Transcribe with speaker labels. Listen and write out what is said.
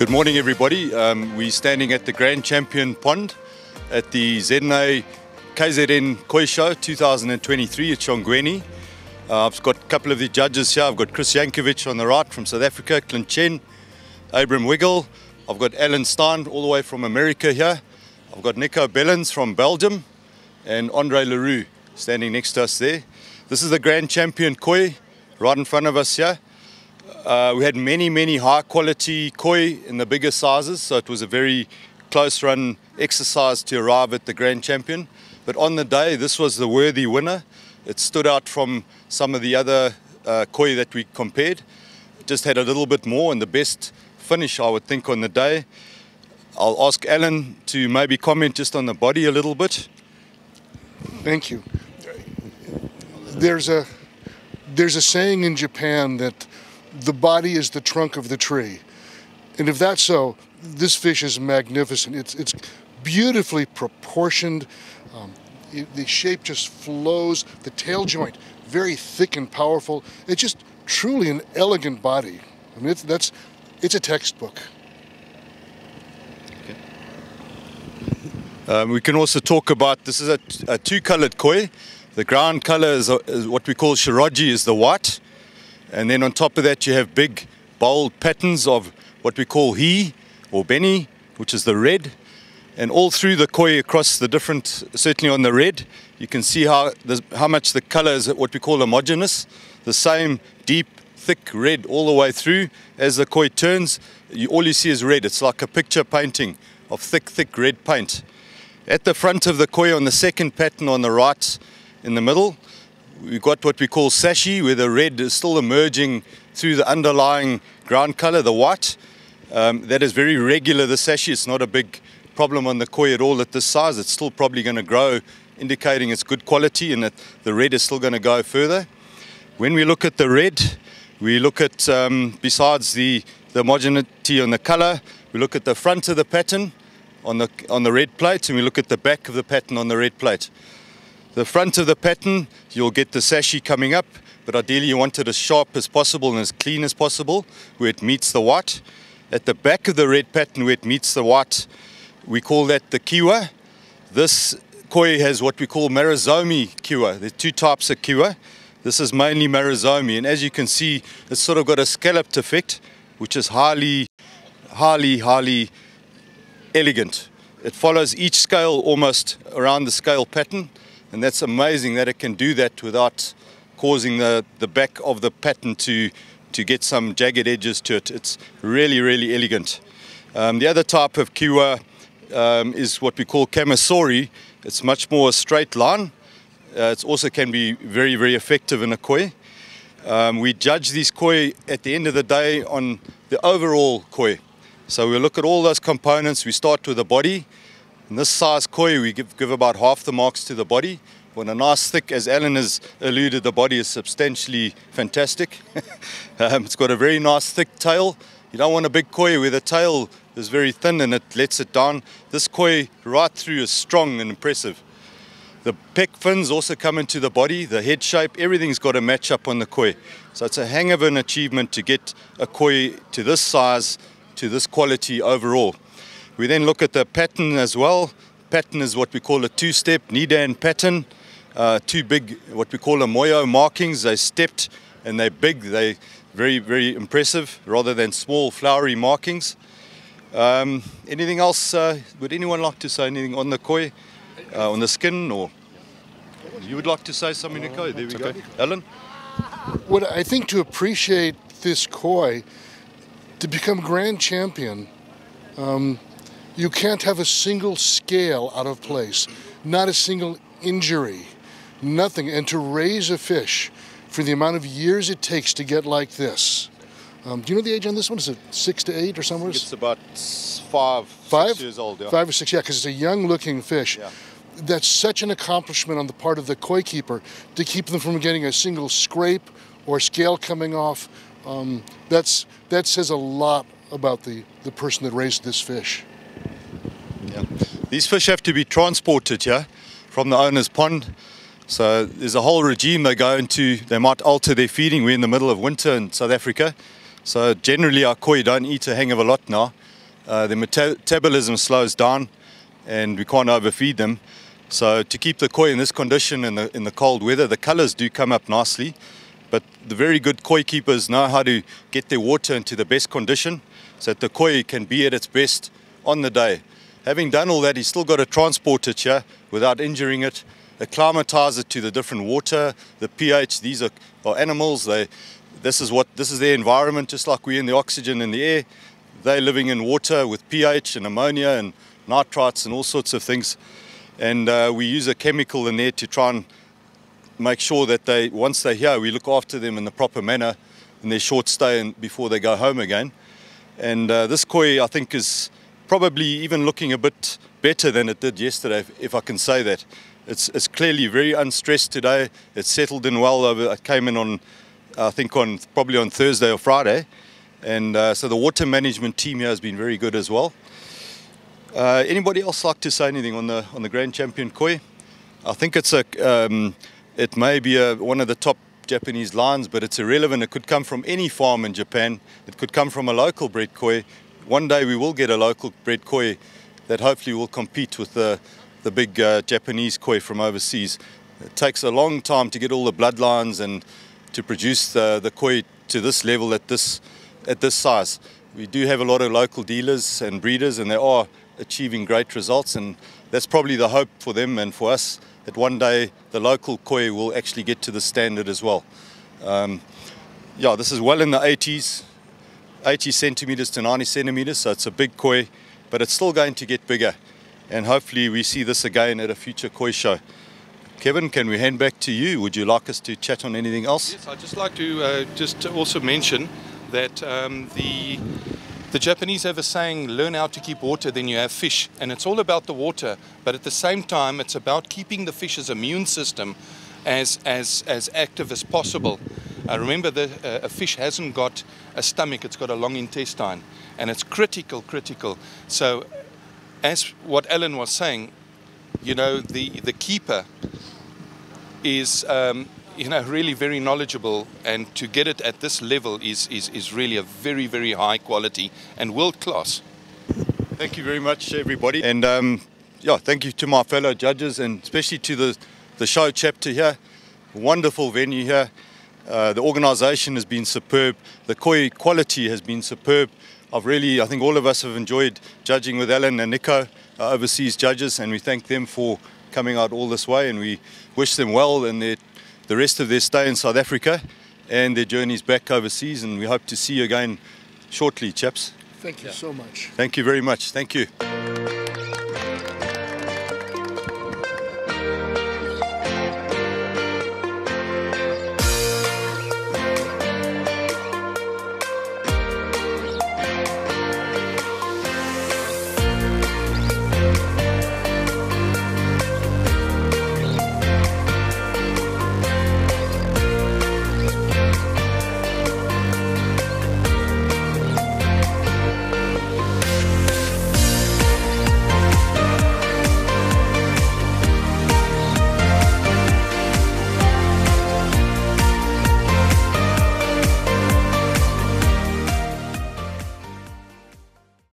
Speaker 1: Good morning, everybody. We're standing at the Grand Champion pond at the KZN KOI Show 2023 at Shongweni. I've got a couple of the judges here. I've got Jankovich on the right from South Africa, Clint, Chen, Wiggill. I've got Stein all the way from America here. I've got Niko, Bellens from Belgium, and Roux standing next to us there. This is the Grand Champion Koi right in front of us here. We had many high quality koi in the bigger sizes, so it was a very close run exercise to arrive at the Grand Champion. But on the day, this was the worthy winner. It stood out from some of the other koi that we compared. It just had a little bit more, and the best finish, I would think, on the day. I'll ask Alan to maybe comment just on the body a little bit.
Speaker 2: Thank you. There's a saying in Japan that the body is the trunk of the tree. And if that's so, this fish is magnificent. It's beautifully proportioned. The shape just flows. The tail joint, very thick and powerful. It's just truly an elegant body. I mean, it's a textbook.
Speaker 1: We can also talk about, this is a two-colored koi. The ground color is what we call shiroji, is the white. And then on top of that you have big, bold patterns of what we call he or beni, which is the red. And all through the koi across the different, certainly on the red, you can see how much the color is what we call homogeneous. The same deep, thick red all the way through. As the koi turns, all you see is red. It's like a picture painting of thick red paint. At the front of the koi, on the second pattern on the right in the middle, we've got what we call sashi, where the red is still emerging through the underlying ground color, the white. That is very regular, the sashi. It's not a big problem on the koi at all at this size. It's still probably going to grow, indicating it's good quality and that the red is still going to go further. When we look at the red, we look at, besides the homogeneity on the color, we look at the front of the pattern on the red plate, and we look at the back of the pattern on the red plate. The front of the pattern, you'll get the sashi coming up, but ideally you want it as sharp as possible and as clean as possible, where it meets the white. At the back of the red pattern, where it meets the white, we call that the kiwa. This koi has what we call marizomi kiwa. There are two types of kiwa. This is mainly marizomi, and as you can see, it's sort of got a scalloped effect, which is highly elegant. It follows each scale almost around the scale pattern, and that's amazing that it can do that without causing the back of the pattern to get some jagged edges to it. It's really elegant. The other type of kiwa is what we call kamasori. It's much more a straight line. It also can be very effective in a koi. We judge these koi at the end of the day on the overall koi. So we look at all those components. We start with the body. In this size koi, we give about half the marks to the body. When a nice thick, as Alan has alluded, the body is substantially fantastic. It's got a very nice thick tail. You don't want a big koi where the tail is very thin and it lets it down. This koi right through is strong and impressive. The pec fins also come into the body, the head shape, everything's got to match up on the koi. So it's a hang of an achievement to get a koi to this size, to this quality overall. We then look at the pattern as well. Pattern is what we call a two-step Nidan pattern. Two big, what we call a moyo markings. They're stepped and they're big. They're very impressive rather than small flowery markings. Anything else? Would anyone like to say anything on the koi, on the skin, or you would like to say something, Niko? There we go. Alan?
Speaker 2: What I think to appreciate this koi, to become Grand Champion, you can't have a single scale out of place, not a single injury, nothing. And to raise a fish for the amount of years it takes to get like this. Do you know the age on this one? Is it 6 to 8 or somewhere?
Speaker 1: It's about 6 years old. Yeah.
Speaker 2: 5 or 6, yeah, because it's a young-looking fish.
Speaker 1: Yeah.
Speaker 2: That's such an accomplishment on the part of the koi keeper to keep them from getting a single scrape or scale coming off. That says a lot about the person that raised this fish.
Speaker 1: Yeah. These fish have to be transported here from the owner's pond. So there's a whole regime they go into. They might alter their feeding. We're in the middle of winter in South Africa. So generally our koi don't eat a hang of a lot now. their metabolism slows down and we can't overfeed them. So to keep the koi in this condition in the cold weather, the colors do come up nicely, but the very good koi keepers know how to get their water into the best condition so that the koi can be at its best on the day. Having done all that, he's still got to transport it here without injuring it, acclimatize it to the different water, the pH. These are animals. This is their environment, just like we're in the oxygen in the air. They're living in water with pH and ammonia and nitrites and all sorts of things. And we use a chemical in there to try and make sure that once they're here, we look after them in the proper manner in their short stay and before they go home again. And this koi, I think, is probably even looking a bit better than it did yesterday, if I can say that. It's clearly very unstressed today. It's settled in well. It came in on, I think, probably on Thursday or Friday. And so the water management team here has been very good as well. Anybody else like to say anything on the Grand Champion koi? I think it may be one of the top Japanese lines, but it's irrelevant. It could come from any farm in Japan. It could come from a local bred koi. One day we will get a local bred koi that hopefully will compete with the big Japanese koi from overseas. It takes a long time to get all the bloodlines and to produce the koi to this level at this size. We do have a lot of local dealers and breeders, and they are achieving great results, and that's probably the hope for them and for us, that one day the local koi will actually get to the standard as well. Yeah, this is well in the 80s, 80 centimeters to 90 centimeters, so it's a big koi, but it's still going to get bigger, and hopefully we see this again at a future koi show. Kevin, can we hand back to you? Would you like us to chat on anything else?
Speaker 3: Yes, I'd just like to just also mention that the Japanese have a saying, learn how to keep water, then you have fish. And it's all about the water, but at the same time, it's about keeping the fish's immune system as active as possible. Remember that a fish hasn't got a stomach, it's got a long intestine, and it's critical. So as what Alan was saying, you know, the keeper is really very knowledgeable, and to get it at this level is really a very, very high quality and world class.
Speaker 1: Thank you very much, everybody, and yeah, thank you to my fellow judges, and especially to the show chapter here. Wonderful venue here. The organisation has been superb. The koi quality has been superb. I think all of us have enjoyed judging with Alan and Niko, our overseas judges, and we thank them for coming out all this way, and we wish them well in the rest of their stay in South Africa and their journeys back overseas, and we hope to see you again shortly, chaps.
Speaker 2: Thank you so much.
Speaker 1: Thank you very much. Thank you.